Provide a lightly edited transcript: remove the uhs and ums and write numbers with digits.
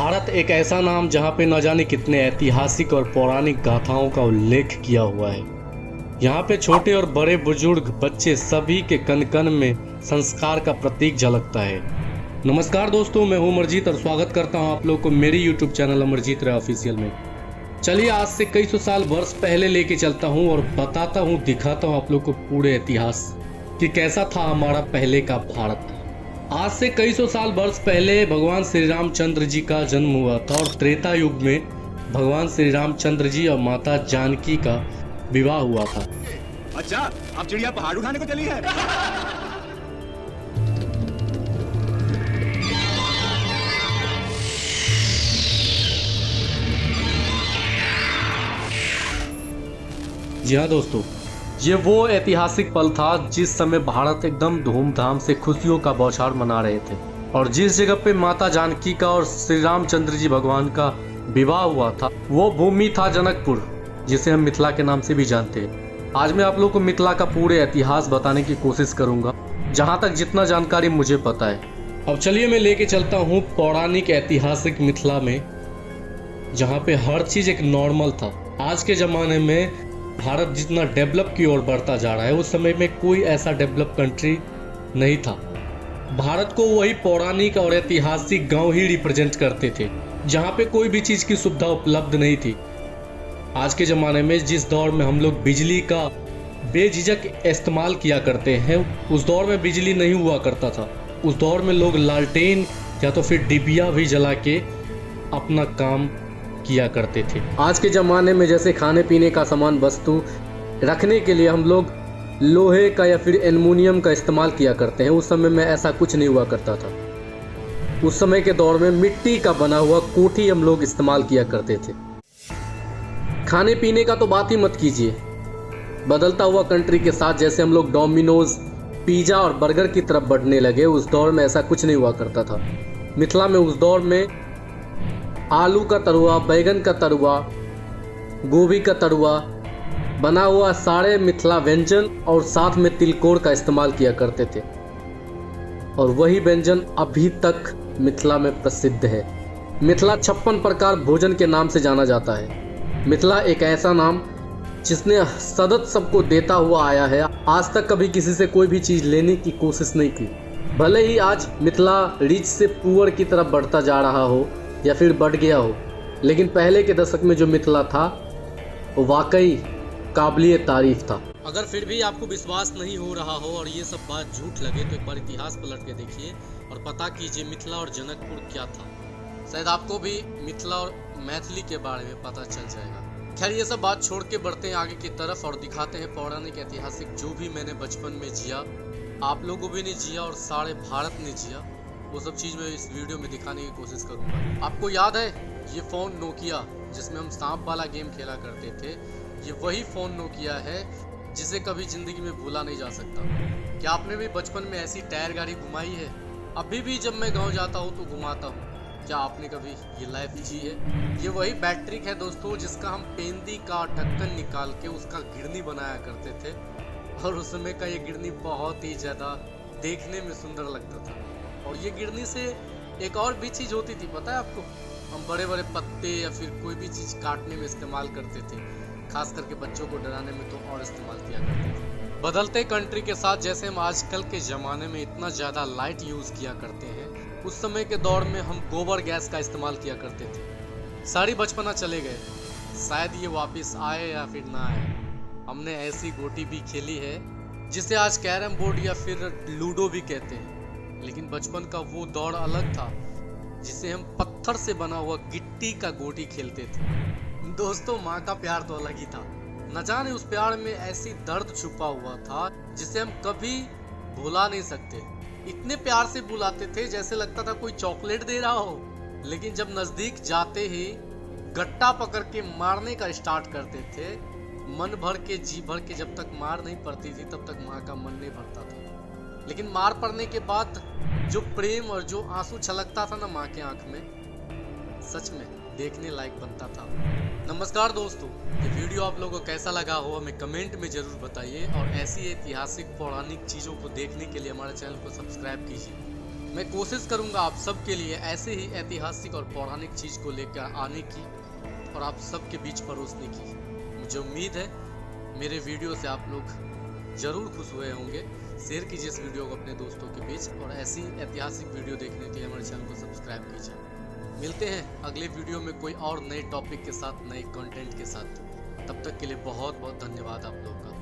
भारत एक ऐसा नाम जहाँ पे न जाने कितने ऐतिहासिक और पौराणिक गाथाओं का उल्लेख किया हुआ है। यहाँ पे छोटे और बड़े बुजुर्ग बच्चे सभी के कन कन में संस्कार का प्रतीक झलकता है। नमस्कार दोस्तों, मैं हूँ अमरजीत और स्वागत करता हूँ आप लोग को मेरे यूट्यूब चैनल अमरजीत राय ऑफिशियल में। चलिए आज से कई सौ साल वर्ष पहले लेके चलता हूँ और बताता हूँ, दिखाता हूँ आप लोग को पूरे इतिहास कि कैसा था हमारा पहले का भारत। आज से कई सौ साल वर्ष पहले भगवान श्री रामचंद्र जी का जन्म हुआ था और त्रेता युग में भगवान श्री रामचंद्र जी और माता जानकी का विवाह हुआ था। अच्छा, अब चिड़िया पहाड़ उठाने को चली है। जी हाँ दोस्तों, ये वो ऐतिहासिक पल था जिस समय भारत एकदम धूमधाम से खुशियों का बौछार मना रहे थे और जिस जगह पे माता जानकी का और श्री रामचंद्र जी भगवान का विवाह हुआ था वो भूमि था जनकपुर, जिसे हम मिथिला के नाम से भी जानते हैं। आज मैं आप लोगों को मिथिला का पूरे इतिहास बताने की कोशिश करूंगा, जहां तक जितना जानकारी मुझे पता है। अब चलिए मैं लेके चलता हूँ पौराणिक ऐतिहासिक मिथिला में, जहाँ पे हर चीज एक नॉर्मल था। आज के जमाने में भारत जितना डेवलप की ओर बढ़ता जा रहा है, उस समय में कोई ऐसा डेवलप कंट्री नहीं था। भारत को वही पौराणिक और ऐतिहासिक गांव ही रिप्रेजेंट करते थे, जहां पे कोई भी चीज की सुविधा उपलब्ध नहीं थी। आज के ज़माने में जिस दौर में हम लोग बिजली का बेझिझक इस्तेमाल किया करते हैं, उस दौर में बिजली नहीं हुआ करता था। उस दौर में लोग लालटेन या तो फिर डिबिया भी जला के अपना काम किया करते थे। आज के ज़माने में जैसे खाने पीने का सामान वस्तु रखने के लिए हम लोग लोहे का या फिर एल्युमिनियम का इस्तेमाल किया करते हैं, उस समय में ऐसा कुछ नहीं हुआ करता था। उस समय के दौर में मिट्टी का बना हुआ कोठी हम लोग इस्तेमाल किया करते थे। खाने पीने का तो बात ही मत कीजिए। बदलता हुआ कंट्री के साथ जैसे हम लोग डोमिनोज, पिज़्ज़ा और बर्गर की तरफ बढ़ने लगे, उस दौर में ऐसा कुछ नहीं हुआ करता था। मिथिला में उस दौर में आलू का तरुआ, बैगन का तरुआ, गोभी का तरुआ बना हुआ सारे मिथिला व्यंजन और साथ में तिलकोर का इस्तेमाल किया करते थे, और वही व्यंजन अभी तक मिथिला में प्रसिद्ध है। मिथिला 56 प्रकार भोजन के नाम से जाना जाता है। मिथिला एक ऐसा नाम जिसने सतत सबको देता हुआ आया है। आज तक कभी किसी से कोई भी चीज़ लेने की कोशिश नहीं की। भले ही आज मिथिला रिच से पुअर की तरफ बढ़ता जा रहा हो या फिर बढ़ गया हो, लेकिन पहले के दशक में जो मिथिला था वो वाकई काबिले तारीफ था। अगर फिर भी आपको विश्वास नहीं हो रहा हो और ये सब बात झूठ लगे तो एक बार इतिहास पलट के देखिए और पता कीजिए मिथिला और जनकपुर क्या था। शायद आपको भी मिथिला और मैथिली के बारे में पता चल जाएगा। खैर ये सब बात छोड़ के बढ़ते हैं आगे की तरफ और दिखाते हैं पौराणिक ऐतिहासिक जो भी मैंने बचपन में जिया, आप लोगों भी ने जिया और सारे भारत ने जिया, वो सब चीज़ मैं इस वीडियो में दिखाने की कोशिश करूँगा। आपको याद है ये फ़ोन नोकिया जिसमें हम सांप वाला गेम खेला करते थे, ये वही फ़ोन नोकिया है जिसे कभी ज़िंदगी में भूला नहीं जा सकता। क्या आपने भी बचपन में ऐसी टायर गाड़ी घुमाई है? अभी भी जब मैं गांव जाता हूँ तो घुमाता हूँ। क्या आपने कभी ये लाइफ जी है? ये वही बैटरी है दोस्तों जिसका हम पेंदी का ढक्कन निकाल के उसका गिरनी बनाया करते थे, और उस समय का ये गिरनी बहुत ही ज़्यादा देखने में सुंदर लगता था। और ये गिरनी से एक और भी चीज़ होती थी, पता है आपको? हम बड़े बड़े पत्ते या फिर कोई भी चीज़ काटने में इस्तेमाल करते थे, खास करके बच्चों को डराने में तो और इस्तेमाल किया करते थे। बदलते कंट्री के साथ जैसे हम आजकल के ज़माने में इतना ज़्यादा लाइट यूज़ किया करते हैं, उस समय के दौर में हम गोबर गैस का इस्तेमाल किया करते थे। सारी बचपना चले गए, शायद ये वापस आए या फिर ना आए। हमने ऐसी गोटी भी खेली है जिसे आज कैरम बोर्ड या फिर लूडो भी कहते हैं, लेकिन बचपन का वो दौर अलग था जिसे हम पत्थर से बना हुआ गिट्टी का गोटी खेलते थे। दोस्तों माँ का प्यार तो अलग ही था। न जाने उस प्यार में ऐसी दर्द छुपा हुआ था जिसे हम कभी भुला नहीं सकते। इतने प्यार से बुलाते थे जैसे लगता था कोई चॉकलेट दे रहा हो, लेकिन जब नजदीक जाते ही गट्टा पकड़ के मारने का स्टार्ट करते थे। मन भर के जी भर के जब तक मार नहीं पड़ती थी तब तक माँ का मन नहीं भरता था, लेकिन मार पड़ने के बाद जो प्रेम और जो आंसू छलकता था ना माँ के आंख में, सच में देखने लायक बनता था। नमस्कार दोस्तों, ये वीडियो आप लोगों को कैसा लगा हो हमें कमेंट में ज़रूर बताइए और ऐसी ऐतिहासिक पौराणिक चीज़ों को देखने के लिए हमारे चैनल को सब्सक्राइब कीजिए। मैं कोशिश करूंगा आप सबके लिए ऐसे ही ऐतिहासिक और पौराणिक चीज़ को लेकर आने की और आप सबके बीच परोसने की। मुझे उम्मीद है मेरे वीडियो से आप लोग ज़रूर खुश हुए होंगे। शेयर कीजिए इस वीडियो को अपने दोस्तों के बीच और ऐसी ऐतिहासिक वीडियो देखने के लिए हमारे चैनल को सब्सक्राइब कीजिए। मिलते हैं अगले वीडियो में कोई और नए टॉपिक के साथ, नए कंटेंट के साथ। तब तक के लिए बहुत बहुत धन्यवाद आप लोग का।